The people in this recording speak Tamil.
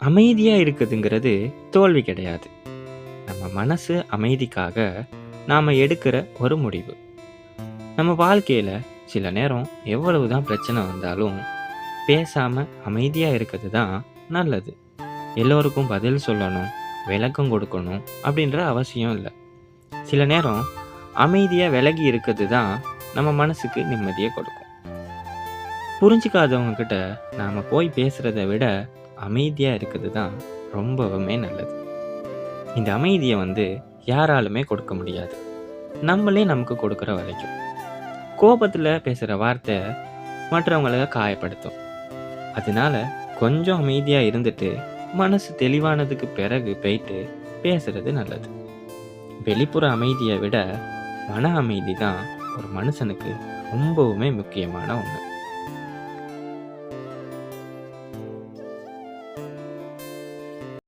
அமைதியா இருக்குதுங்கிறது தோல்வி கிடையாது. நம்ம மனசு அமைதிக்காக நாம எடுக்கிற ஒரு முடிவு. நம்ம வாழ்க்கையில சில நேரம் எவ்வளவுதான் பிரச்சனை வந்தாலும் பேசாம அமைதியா இருக்கிறது தான் நல்லது. எல்லோருக்கும் பதில் சொல்லணும், விளக்கம் கொடுக்கணும் அப்படின்ற அவசியம் இல்லை. சில நேரம் அமைதியா விலகி இருக்கிறது தான் நம்ம மனசுக்கு நிம்மதியை கொடுக்கும். புரிஞ்சுக்காதவங்க கிட்ட நாம போய் பேசுறத விட அமைதியா இருக்கிறது தான் ரொம்பவுமே நல்லது. இந்த அமைதியை யாராலுமே கொடுக்க முடியாது, நம்மளே நமக்கு கொடுக்குற வரைக்கும். கோபத்துல பேசுற வார்த்தை மற்றவங்கள காயப்படுத்தும். அதனால கொஞ்சம் அமைதியா இருந்துட்டு மனசு தெளிவானதுக்கு பிறகு போயிட்டு பேசுறது நல்லது. வெளிப்புற அமைதியை விட மன அமைதி தான் ஒரு மனுஷனுக்கு ரொம்பவுமே முக்கியமான ஒன்று.